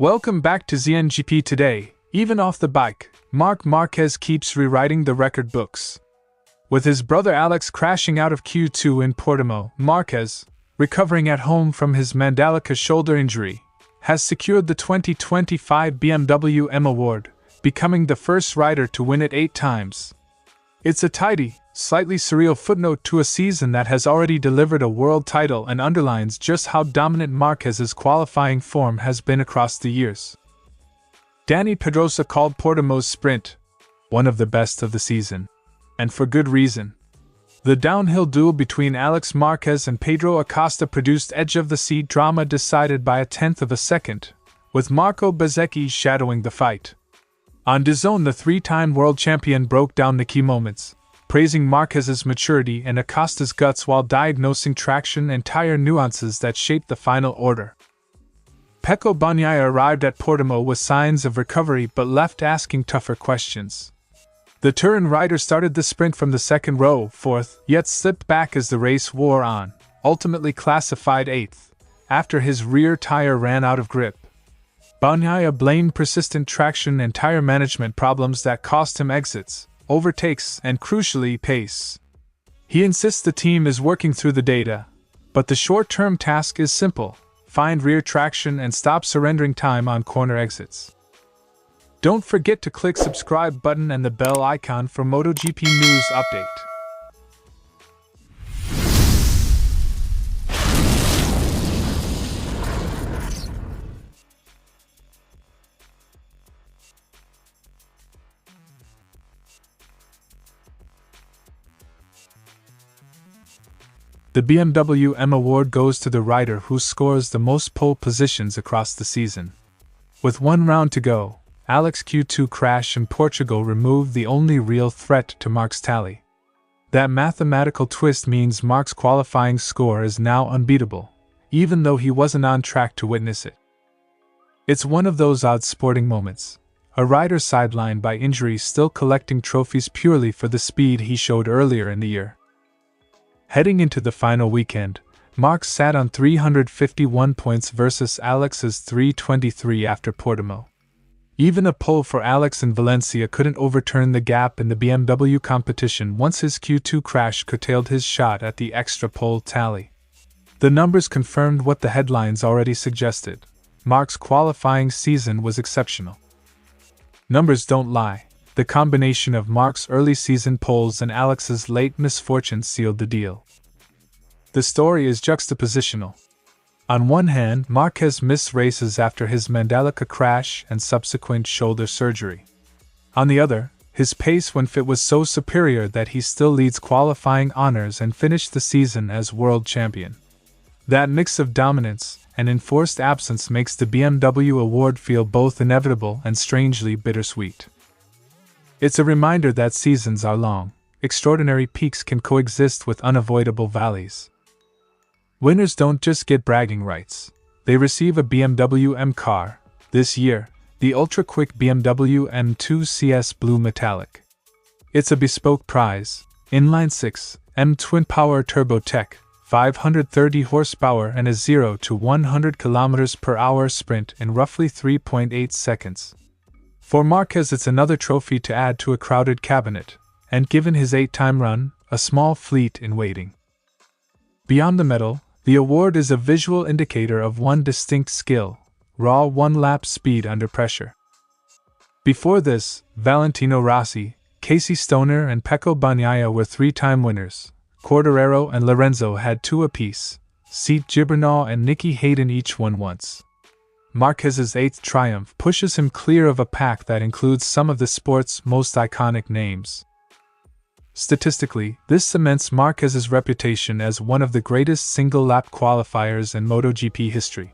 Welcome back to ZNGP Today. Even off the bike, Marc Márquez keeps rewriting the record books. With his brother Álex crashing out of Q2 in Portimão, Marquez, recovering at home from his Mandalika shoulder injury, has secured the 2025 BMW M Award, becoming the first rider to win it 8 times. It's a tidy, slightly surreal footnote to a season that has already delivered a world title and underlines just how dominant Marquez's qualifying form has been across the years. Dani Pedrosa called Portimão's sprint one of the best of the season, and for good reason. The downhill duel between Marc Márquez and Pedro Acosta produced edge-of-the-seat drama decided by a tenth of a second, with Marco Bezzecchi shadowing the fight. On DAZN, the 3-time world champion broke down the key moments, praising Marquez's maturity and Acosta's guts while diagnosing traction and tyre nuances that shaped the final order. Bagnaia arrived at Portimão with signs of recovery but left asking tougher questions. The Turin rider started the sprint from the second row, fourth, yet slipped back as the race wore on, ultimately classified 8th, after his rear tyre ran out of grip. Bagnaia blamed persistent traction and tyre management problems that cost him exits, overtakes, and crucially, pace. He insists the team is working through the data, but the short-term task is simple: find rear traction and stop surrendering time on corner exits. Don't forget to click subscribe button and the bell icon for MotoGP news update. The BMW M Award goes to the rider who scores the most pole positions across the season. With 1 round to go, Álex Q2 crash in Portugal removed the only real threat to Marc's tally. That mathematical twist means Marc's qualifying score is now unbeatable, even though he wasn't on track to witness it. It's one of those odd sporting moments. A rider sidelined by injury still collecting trophies purely for the speed he showed earlier in the year. Heading into the final weekend, Marc sat on 351 points versus Alex's 323 after Portimão. Even a pole for Álex in Valencia couldn't overturn the gap in the BMW competition once his Q2 crash curtailed his shot at the extra pole tally. The numbers confirmed what the headlines already suggested: Marc's qualifying season was exceptional. Numbers don't lie. The combination of Marc's early season poles and Alex's late misfortune sealed the deal. The story is juxtapositional. On one hand, Marquez missed races after his Mandalika crash and subsequent shoulder surgery. On the other, his pace when fit was so superior that he still leads qualifying honors and finished the season as world champion. That mix of dominance and enforced absence makes the BMW award feel both inevitable and strangely bittersweet. It's a reminder that seasons are long, extraordinary peaks can coexist with unavoidable valleys. Winners don't just get bragging rights, they receive a BMW M car, this year, the ultra-quick BMW M2 CS Blue Metallic. It's a bespoke prize, inline-6, M twin-power turbo tech, 530 horsepower and a 0 to 100 km/h sprint in roughly 3.8 seconds. For Marquez, it's another trophy to add to a crowded cabinet, and given his 8-time run, a small fleet in waiting. Beyond the medal, the award is a visual indicator of one distinct skill: raw one-lap speed under pressure. Before this, Valentino Rossi, Casey Stoner and Pecco Bagnaia were 3-time winners. Quartararo and Lorenzo had 2 apiece. Seat Gibernau and Nicky Hayden each won once. Marquez's 8th triumph pushes him clear of a pack that includes some of the sport's most iconic names. Statistically, this cements Marquez's reputation as one of the greatest single-lap qualifiers in MotoGP history.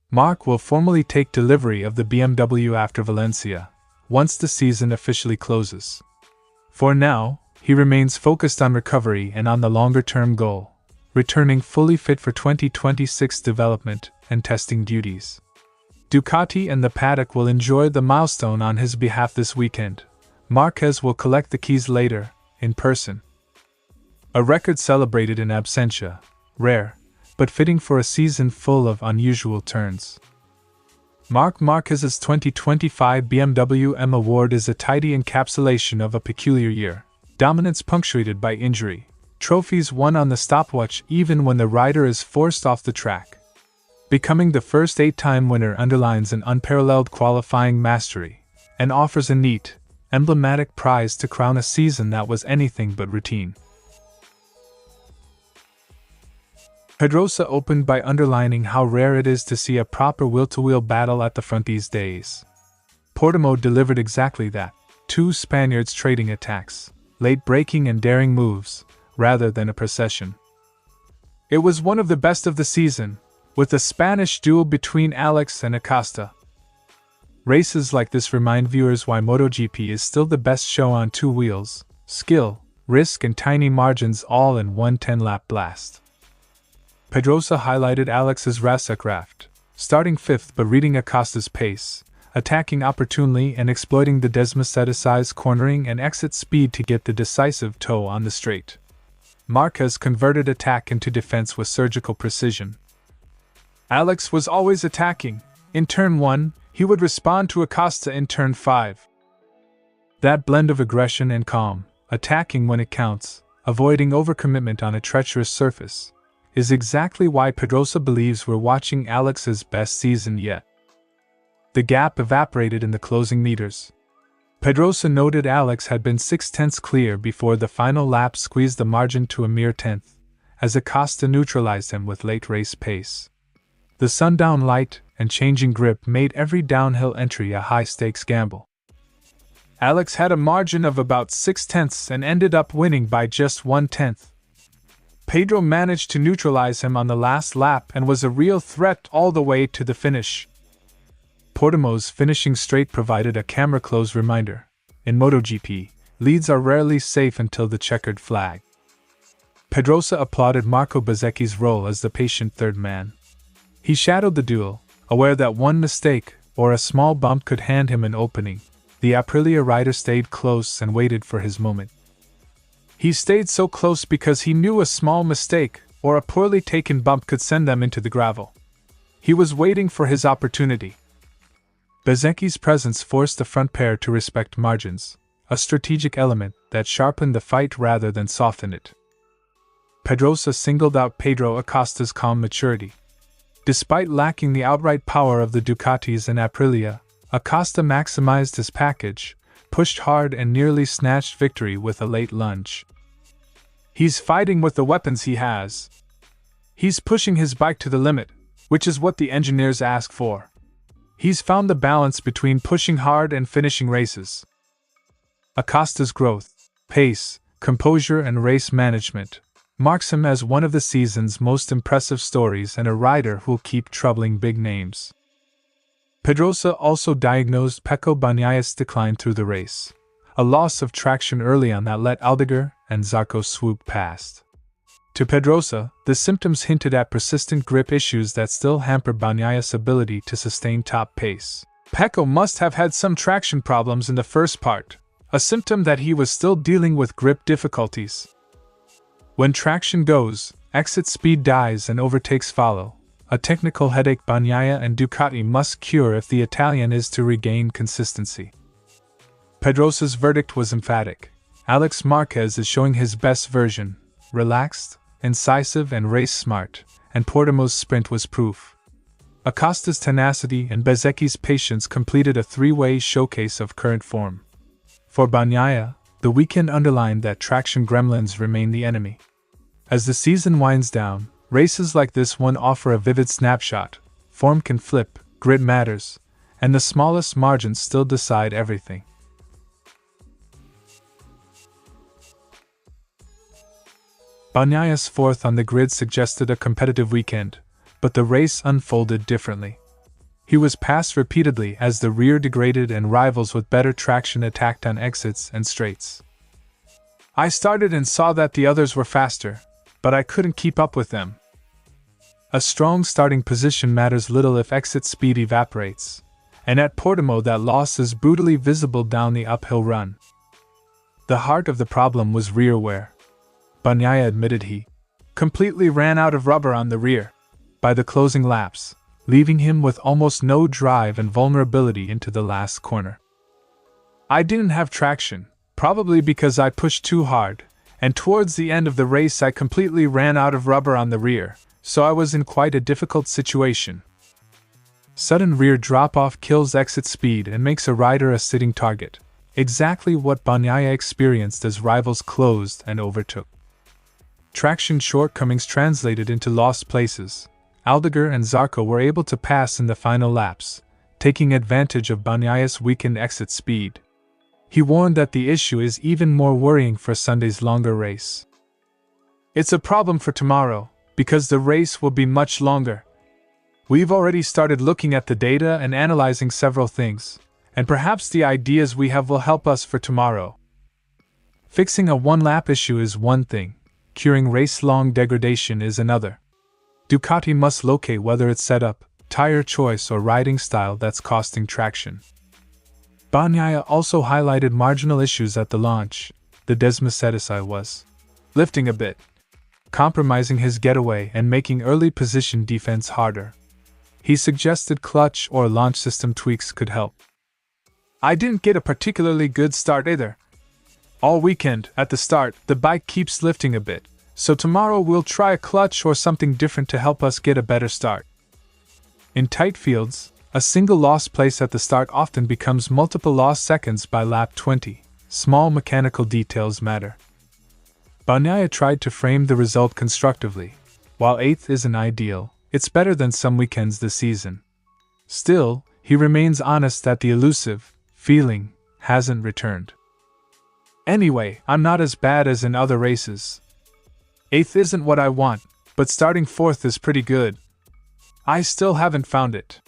Marc will formally take delivery of the BMW after Valencia, once the season officially closes. For now, he remains focused on recovery and on the longer-term goal: returning fully fit for 2026 development and testing duties. Ducati and the paddock will enjoy the milestone on his behalf this weekend. Marquez will collect the keys later, in person. A record celebrated in absentia, rare, but fitting for a season full of unusual turns. Marc Márquez's 2025 BMW M Award is a tidy encapsulation of a peculiar year, dominance punctuated by injury, trophies won on the stopwatch even when the rider is forced off the track. Becoming the first 8-time winner underlines an unparalleled qualifying mastery, and offers a neat, emblematic prize to crown a season that was anything but routine. Pedrosa opened by underlining how rare it is to see a proper wheel-to-wheel battle at the front these days. Portimão delivered exactly that, two Spaniards trading attacks, late braking and daring moves, rather than a procession. It was one of the best of the season, with a Spanish duel between Álex and Acosta. Races like this remind viewers why MotoGP is still the best show on two wheels: skill, risk and tiny margins all in one 10-lap blast. Pedrosa highlighted Alex's racecraft, starting 5th but reading Acosta's pace, attacking opportunely and exploiting the desmestheticized cornering and exit speed to get the decisive toe on the straight. Marquez converted attack into defense with surgical precision. Álex was always attacking. In turn 1, he would respond to Acosta in turn 5. That blend of aggression and calm, attacking when it counts, avoiding overcommitment on a treacherous surface, is exactly why Pedrosa believes we're watching Alex's best season yet. The gap evaporated in the closing meters. Pedrosa noted Álex had been 6/10 clear before the final lap squeezed the margin to a mere 10th, as Acosta neutralized him with late race pace. The sundown light and changing grip made every downhill entry a high-stakes gamble. Álex had a margin of about 6/10 and ended up winning by just 1/10. Pedro managed to neutralize him on the last lap and was a real threat all the way to the finish. Portimão's finishing straight provided a camera-close reminder. In MotoGP, leads are rarely safe until the checkered flag. Pedrosa applauded Marco Bezzecchi's role as the patient third man. He shadowed the duel, aware that one mistake, or a small bump could hand him an opening. The Aprilia rider stayed close and waited for his moment. He stayed so close because he knew a small mistake, or a poorly taken bump could send them into the gravel. He was waiting for his opportunity. Bezzecchi's presence forced the front pair to respect margins, a strategic element that sharpened the fight rather than softened it. Pedrosa singled out Pedro Acosta's calm maturity. Despite lacking the outright power of the Ducatis and Aprilia, Acosta maximized his package, pushed hard and nearly snatched victory with a late lunge. He's fighting with the weapons he has. He's pushing his bike to the limit, which is what the engineers ask for. He's found the balance between pushing hard and finishing races. Acosta's growth, pace, composure and race management marks him as one of the season's most impressive stories and a rider who'll keep troubling big names. Pedrosa also diagnosed Pecco Bagnaia's decline through the race, a loss of traction early on that let Aldeguer and Zarco swoop past. To Pedrosa, the symptoms hinted at persistent grip issues that still hamper Bagnaia's ability to sustain top pace. Pecco must have had some traction problems in the first part, a symptom that he was still dealing with grip difficulties. When traction goes, exit speed dies and overtakes follow, a technical headache Bagnaia and Ducati must cure if the Italian is to regain consistency. Pedrosa's verdict was emphatic. Álex Marquez is showing his best version, relaxed, incisive and race-smart, and Portimão's sprint was proof. Acosta's tenacity and Bezzecchi's patience completed a three-way showcase of current form. For Bagnaia, the weekend underlined that traction gremlins remain the enemy. As the season winds down, races like this one offer a vivid snapshot. Form can flip, grit matters, and the smallest margins still decide everything. Bagnaia's fourth on the grid suggested a competitive weekend, but the race unfolded differently. He was passed repeatedly as the rear degraded and rivals with better traction attacked on exits and straights. I started and saw that the others were faster, but I couldn't keep up with them. A strong starting position matters little if exit speed evaporates, and at Portimão that loss is brutally visible down the uphill run. The heart of the problem was rear wear. Bagnaia admitted he completely ran out of rubber on the rear. By the closing laps, leaving him with almost no drive and vulnerability into the last corner. I didn't have traction, probably because I pushed too hard, and towards the end of the race I completely ran out of rubber on the rear, so I was in quite a difficult situation. Sudden rear drop-off kills exit speed and makes a rider a sitting target, exactly what Bagnaia experienced as rivals closed and overtook. Traction shortcomings translated into lost places. Aldegar and Zarco were able to pass in the final laps, taking advantage of Bagnaia's weakened exit speed. He warned that the issue is even more worrying for Sunday's longer race. It's a problem for tomorrow, because the race will be much longer. We've already started looking at the data and analyzing several things, and perhaps the ideas we have will help us for tomorrow. Fixing a one-lap issue is one thing, curing race-long degradation is another. Ducati must locate whether it's setup, tire choice or riding style that's costing traction. Bagnaia also highlighted marginal issues at the launch. The Desmacedicai was lifting a bit, compromising his getaway and making early position defense harder. He suggested clutch or launch system tweaks could help. I didn't get a particularly good start either. All weekend, at the start, the bike keeps lifting a bit, so tomorrow we'll try a clutch or something different to help us get a better start. In tight fields, a single lost place at the start often becomes multiple lost seconds by lap 20. Small mechanical details matter. Bagnaia tried to frame the result constructively. While 8th isn't ideal, it's better than some weekends this season. Still, he remains honest that the elusive feeling hasn't returned. Anyway, I'm not as bad as in other races. 8th isn't what I want, but starting 4th is pretty good. I still haven't found it.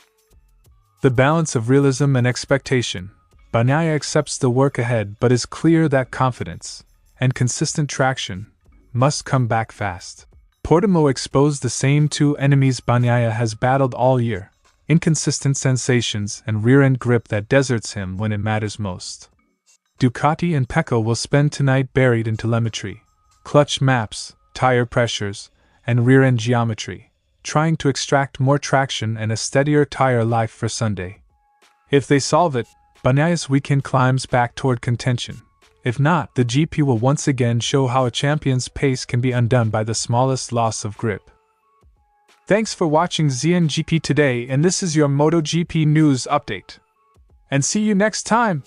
The balance of realism and expectation. Bagnaia accepts the work ahead but is clear that confidence and consistent traction must come back fast. Portimão exposed the same two enemies Bagnaia has battled all year: inconsistent sensations and rear-end grip that deserts him when it matters most. Ducati and Pecco will spend tonight buried in telemetry, clutch maps, tire pressures, and rear-end geometry, trying to extract more traction and a steadier tire life for Sunday. If they solve it, Bagnaia's weekend climbs back toward contention. If not, the GP will once again show how a champion's pace can be undone by the smallest loss of grip. Thanks for watching ZNGP Today, and this is your MotoGP news update. And see you next time!